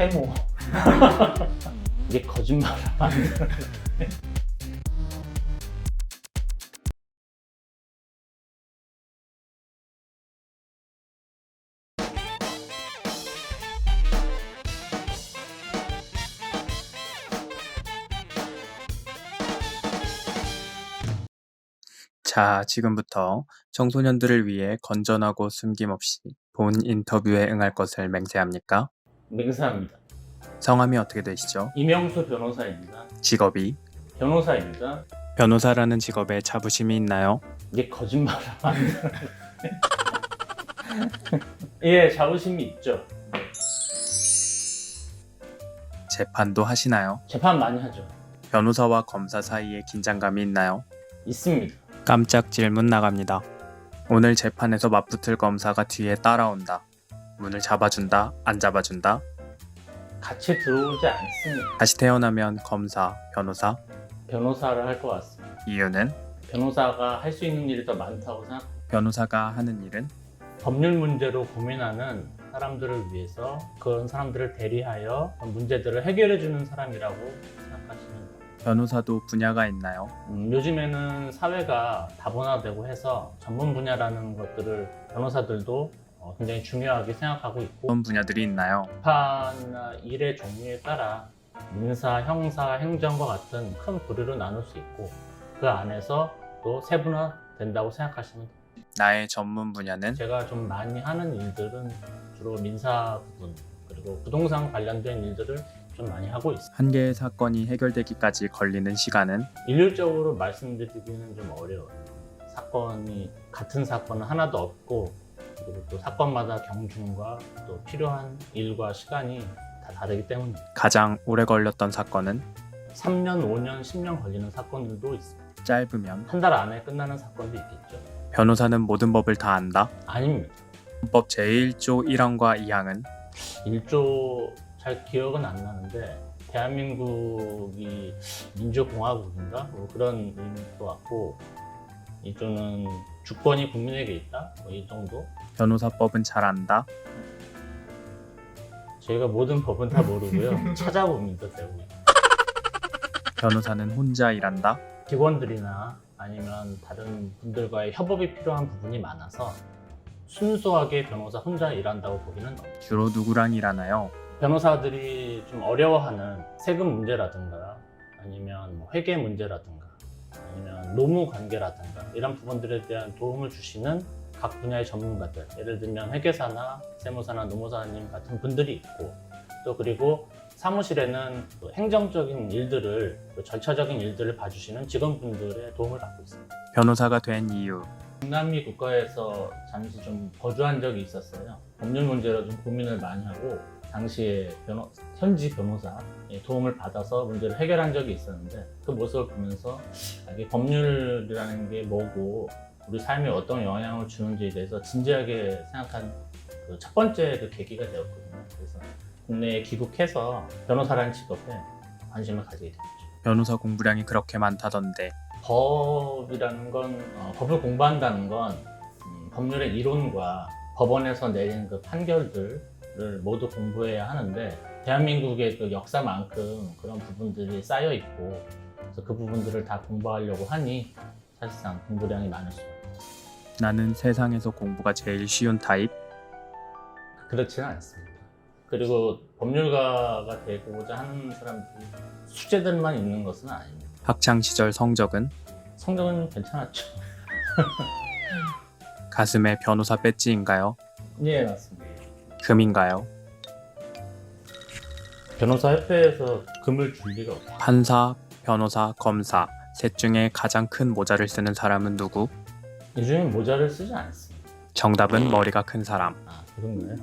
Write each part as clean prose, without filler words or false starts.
세모. 이게 거짓말을 만드는. 자, 지금부터 청소년들을 위해 건전하고 숨김없이 본 인터뷰에 응할 것을 맹세합니까? 맹세합니다. 성함이 어떻게 되시죠? 이명수 변호사입니다. 직업이? 변호사입니다. 변호사라는 직업에 자부심이 있나요? 이게 거짓말을 만드는. 예, 자부심이 있죠. 재판도 하시나요? 재판 많이 하죠. 변호사와 검사 사이에 긴장감이 있나요? 있습니다. 깜짝 질문 나갑니다. 오늘 재판에서 맞붙을 검사가 뒤에 따라온다. 문을 잡아준다, 안 잡아준다? 같이 들어오지 않습니다. 다시 태어나면 검사, 변호사? 변호사를 할 것 같습니다. 이유는? 변호사가 할 수 있는 일이 더 많다고 생각합니다. 변호사가 하는 일은? 법률 문제로 고민하는 사람들을 위해서 그런 사람들을 대리하여 문제들을 해결해주는 사람이라고 생각하시면 됩니다. 변호사도 분야가 있나요? 요즘에는 사회가 다문화되고 해서 전문 분야라는 것들을 변호사들도 굉장히 중요하게 생각하고 있고, 어떤 분야들이 있나요? 재판이나 일의 종류에 따라 민사, 형사, 행정과 같은 큰 부류로 나눌 수 있고, 그 안에서 또 세분화된다고 생각하시면 됩니다. 나의 전문 분야는? 제가 좀 많이 하는 일들은 주로 민사 부분, 그리고 부동산 관련된 일들을 좀 많이 하고 있습니다. 한 개의 사건이 해결되기까지 걸리는 시간은? 일률적으로 말씀드리기는 좀 어려워요. 같은 사건은 하나도 없고, 그리고 또 사건마다 경중과 또 필요한 일과 시간이 다 다르기 때문입니다. 가장 오래 걸렸던 사건은? 3년, 5년, 10년 걸리는 사건들도 있습니다. 짧으면? 한 달 안에 끝나는 사건도 있겠죠. 변호사는 모든 법을 다 안다? 아닙니다. 헌법 제1조 1항과 2항은? 1조 잘 기억은 안 나는데, 대한민국이 민주공화국인가? 뭐 그런 의미인 것 같고, 2조는 주권이 국민에게 있다? 뭐 이 정도? 변호사법은 잘 안다? 저희가 모든 법은 다 모르고요. 찾아봅니다, 대부분. 변호사는 혼자 일한다? 직원들이나 아니면 다른 분들과의 협업이 필요한 부분이 많아서 순수하게 변호사 혼자 일한다고 보기는 어렵습니다. 주로 누구랑 일하나요? 변호사들이 좀 어려워하는 세금 문제라든가 아니면 뭐 회계 문제라든가 아니면 노무 관계라든가 이런 부분들에 대한 도움을 주시는 각 분야의 전문가들, 예를 들면 회계사나 세무사나 노무사님 같은 분들이 있고, 또 그리고 사무실에는 또 행정적인 일들을, 또 절차적인 일들을 봐주시는 직원분들의 도움을 받고 있습니다. 변호사가 된 이유? 중남미 국가에서 잠시 좀 거주한 적이 있었어요. 법률 문제로 좀 고민을 많이 하고, 당시에 현지 변호사의 도움을 받아서 문제를 해결한 적이 있었는데, 그 모습을 보면서 이게 법률이라는 게 뭐고 우리 삶에 어떤 영향을 주는지에 대해서 진지하게 생각한 그 첫 번째 그 계기가 되었거든요. 그래서 국내에 귀국해서 변호사라는 직업에 관심을 가지게 됐죠. 변호사 공부량이 그렇게 많다던데 법이라는 건 법을 공부한다는 건 법률의 이론과 법원에서 내린 그 판결들을 모두 공부해야 하는데, 대한민국의 그 역사만큼 그런 부분들이 쌓여 있고, 그래서 그 부분들을 다 공부하려고 하니 사실상 공부량이 많을 수. 나는 세상에서 공부가 제일 쉬운 타입? 그렇지는 않습니다. 그리고 법률가가 되고자 하는 사람들이 숙제들만 있는 것은 아닙니다. 학창시절 성적은? 성적은 괜찮았죠. 가슴에 변호사 배지인가요? 예, 맞습니다. 금인가요? 변호사협회에서 금을 줄 리가 없죠. 판사, 변호사, 검사 셋 중에 가장 큰 모자를 쓰는 사람은 누구? 요즘에 모자를 쓰지 않습니다. 정답은 머리가 큰 사람. 아, 그런가요?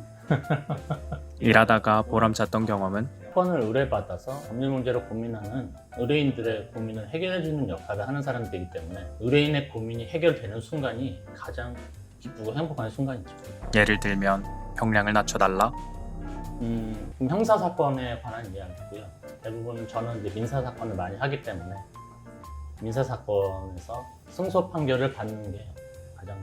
일하다가 보람찼던 경험은? 사건을 의뢰받아서 법률 문제로 고민하는 의뢰인들의 고민을 해결해주는 역할을 하는 사람들이기 때문에 의뢰인의 고민이 해결되는 순간이 가장 기쁘고 행복한 순간이죠. 예를 들면 형량을 낮춰달라? 그럼 형사 사건에 관한 이야기고요. 대부분 저는 이제 민사 사건을 많이 하기 때문에 민사 사건에서 승소 판결을 받는 게 가장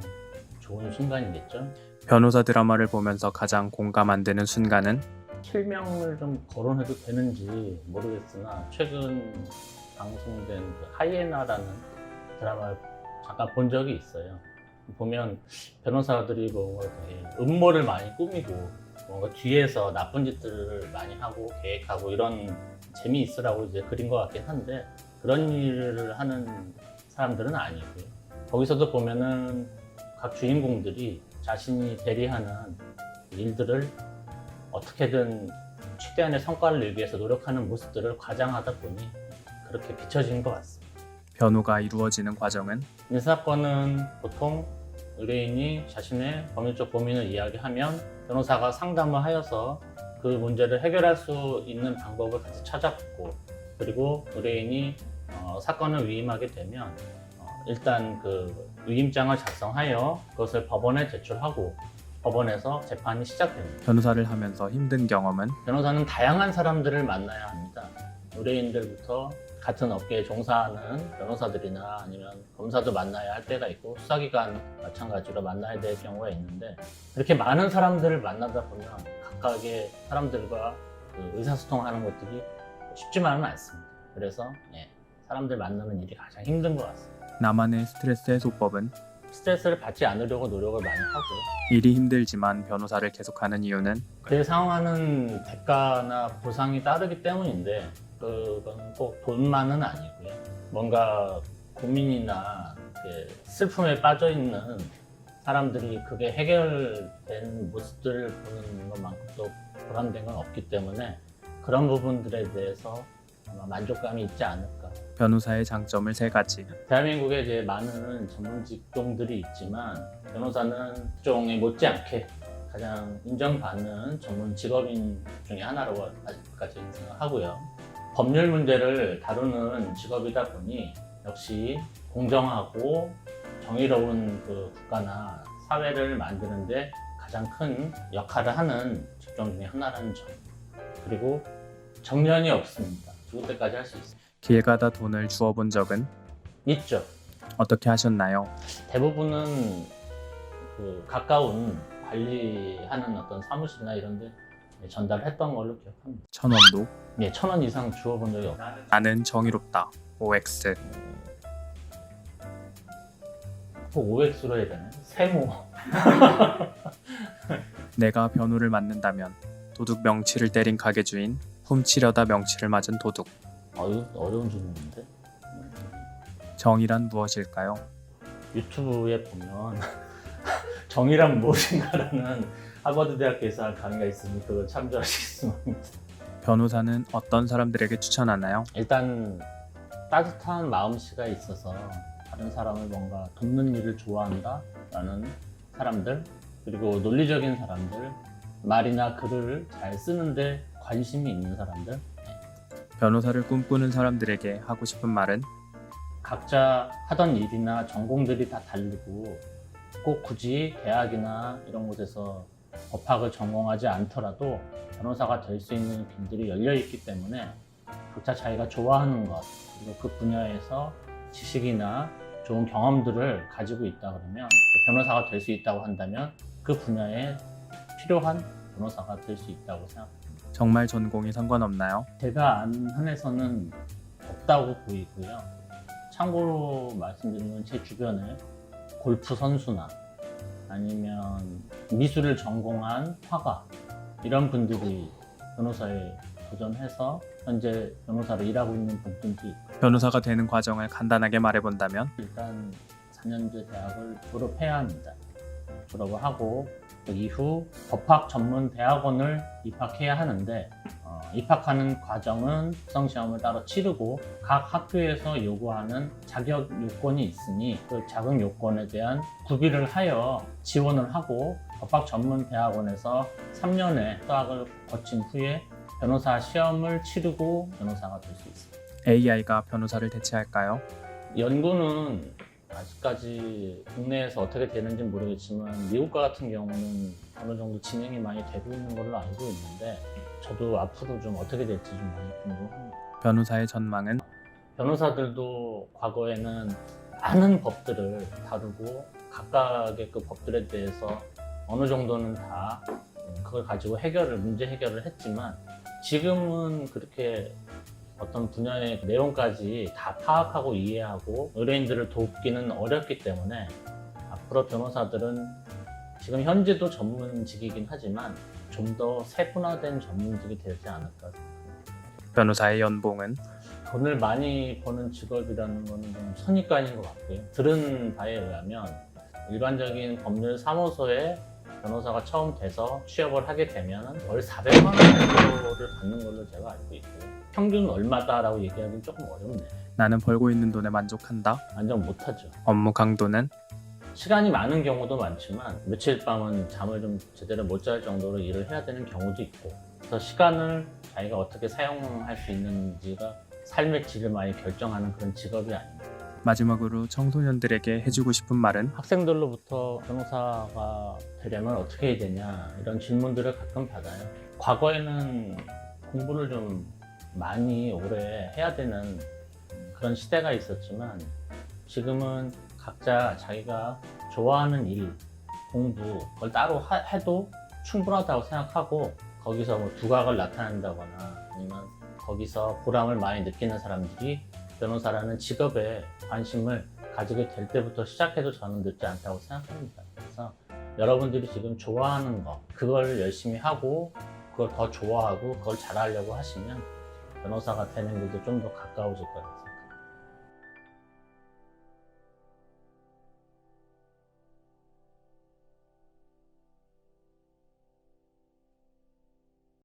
좋은 순간이겠죠. 변호사 드라마를 보면서 가장 공감 안 되는 순간은? 실명을 좀 거론해도 되는지 모르겠으나 최근 방송된 그 하이에나라는 드라마를 잠깐 본 적이 있어요. 보면 변호사들이 뭔가 되게 음모를 많이 꾸미고 뭔가 뒤에서 나쁜 짓들을 많이 하고 계획하고 이런 재미있으라고 이제 그린 것 같긴 한데 그런 일을 하는 사람들은 아니고요. 거기서도 보면은 각 주인공들이 자신이 대리하는 일들을 어떻게든 최대한의 성과를 내기 위해서 노력하는 모습들을 과장하다 보니 그렇게 비춰지는 것 같습니다. 변호가 이루어지는 과정은 이 사건은 보통 의뢰인이 자신의 법률적 고민을 이야기하면 변호사가 상담을 하여서 그 문제를 해결할 수 있는 방법을 같이 찾아보고 그리고 의뢰인이 사건을 위임하게 되면 일단 그 위임장을 작성하여 그것을 법원에 제출하고 법원에서 재판이 시작됩니다. 변호사를 하면서 힘든 경험은 변호사는 다양한 사람들을 만나야 합니다. 의뢰인들부터 같은 업계에 종사하는 변호사들이나 아니면 검사도 만나야 할 때가 있고 수사기관 마찬가지로 만나야 될 경우가 있는데 이렇게 많은 사람들을 만나다 보면 각각의 사람들과 그 의사소통하는 것들이 쉽지만은 않습니다. 그래서 사람들 만나는 일이 가장 힘든 것 같습니다. 나만의 스트레스 해소법은 스트레스를 받지 않으려고 노력을 많이 하고요. 일이 힘들지만 변호사를 계속하는 이유는 그에 상응하는 대가나 보상이 따르기 때문인데 그건 꼭 돈만은 아니고요. 뭔가 고민이나 슬픔에 빠져 있는 사람들이 그게 해결된 모습들을 보는 것만큼 또 보람된 건 없기 때문에 그런 부분들에 대해서 아마 만족감이 있지 않을까. 변호사의 장점을 3가지. 대한민국에 이제 많은 전문 직종들이 있지만 변호사는 직종에 못지않게 가장 인정받는 전문 직업인 중에 하나라고 아직까지 생각하고요. 법률 문제를 다루는 직업이다 보니 역시 공정하고 정의로운 그 국가나 사회를 만드는데 가장 큰 역할을 하는 직종 중에 하나라는 점. 그리고 정년이 없습니다. 죽을 때까지 할 수 있습니다. 길 가다 돈을 주워본 적은 있죠. 어떻게 하셨나요? 대부분은 그 가까운 관리하는 어떤 사무실이나 이런 데 전달했던 걸로 기억합니다. 1,000원도? 1,000원 이상 주워본 적이 없어요. 나는 정의롭다. OX. OX로 해야 되나요? 세모. 내가 변호를 맡는다면 도둑 명치를 때린 가게 주인, 훔치려다 명치를 맞은 도둑. 이거 어려운 질문인데. 정의란 무엇일까요? 유튜브에 보면 정의란 무엇인가라는 하버드 대학교에서 한 강의가 있으니 그걸 참조하시겠으면 합니다. 변호사는 어떤 사람들에게 추천하나요? 일단 따뜻한 마음씨가 있어서 다른 사람을 뭔가 돕는 일을 좋아한다라는 사람들, 그리고 논리적인 사람들, 말이나 글을 잘 쓰는데 관심이 있는 사람들. 변호사를 꿈꾸는 사람들에게 하고 싶은 말은? 각자 하던 일이나 전공들이 다 다르고 꼭 굳이 대학이나 이런 곳에서 법학을 전공하지 않더라도 변호사가 될 수 있는 길들이 열려 있기 때문에 각자 자기가 좋아하는 것 그리고 그 분야에서 지식이나 좋은 경험들을 가지고 있다 그러면 변호사가 될 수 있다고 한다면 그 분야에 필요한 변호사가 될 수 있다고 생각합니다. 정말 전공이 상관없나요? 제가 아는 한에서는 없다고 보이고요. 참고로 말씀드리면 제 주변에 골프 선수나 아니면 미술을 전공한 화가 이런 분들이 변호사에 도전해서 현재 변호사로 일하고 있는 분들도 있고 변호사가 되는 과정을 간단하게 말해본다면? 일단 4년제 대학을 졸업해야 합니다. 졸업을 하고 그 이후 법학 전문 대학원을 입학해야 하는데 입학하는 과정은 국성시험을 따로 치르고 각 학교에서 요구하는 자격 요건이 있으니 그 자격 요건에 대한 구비를 하여 지원을 하고 법학 전문 대학원에서 3년의 수학을 거친 후에 변호사 시험을 치르고 변호사가 될 수 있습니다. AI가 변호사를 대체할까요? 연구는 아직까지 국내에서 어떻게 되는지 모르겠지만 미국과 같은 경우는 어느 정도 진행이 많이 되고 있는 걸로 알고 있는데 저도 앞으로 좀 어떻게 될지 좀 많이 궁금합니다. 변호사의 전망은? 변호사들도 과거에는 많은 법들을 다루고 각각의 그 법들에 대해서 어느 정도는 다 그걸 가지고 문제 해결을 했지만 지금은 그렇게 어떤 분야의 내용까지 다 파악하고 이해하고 의뢰인들을 돕기는 어렵기 때문에 앞으로 변호사들은 지금 현재도 전문직이긴 하지만 좀 더 세분화된 전문직이 되지 않을까. 변호사의 연봉은 돈을 많이 버는 직업이라는 거는 좀 선입관인 것 같고요. 들은 바에 의하면 일반적인 법률 사무소에 변호사가 처음 돼서 취업을 하게 되면 월 400만 원 정도를 받는 걸로 제가 알고 있고요. 평균 얼마다라고 얘기하기는 조금 어렵네요. 나는 벌고 있는 돈에 만족한다. 만족 못하죠. 업무 강도는 시간이 많은 경우도 많지만 며칠 밤은 잠을 좀 제대로 못 잘 정도로 일을 해야 되는 경우도 있고, 그래서 시간을 자기가 어떻게 사용할 수 있는지가 삶의 질을 많이 결정하는 그런 직업이 아닙니다. 마지막으로 청소년들에게 해주고 싶은 말은 학생들로부터 변호사가 되려면 어떻게 해야 되냐 이런 질문들을 가끔 받아요. 과거에는 공부를 좀 많이 오래 해야 되는 그런 시대가 있었지만 지금은 각자 자기가 좋아하는 일, 공부 그걸 따로 해도 충분하다고 생각하고 거기서 뭐 두각을 나타낸다거나 아니면 거기서 보람을 많이 느끼는 사람들이 변호사라는 직업에 관심을 가지게 될 때부터 시작해도 저는 늦지 않다고 생각합니다. 그래서 여러분들이 지금 좋아하는 거 그걸 열심히 하고 그걸 더 좋아하고 그걸 잘하려고 하시면 변호사가 되는 길도 좀 더 가까워질 거예요.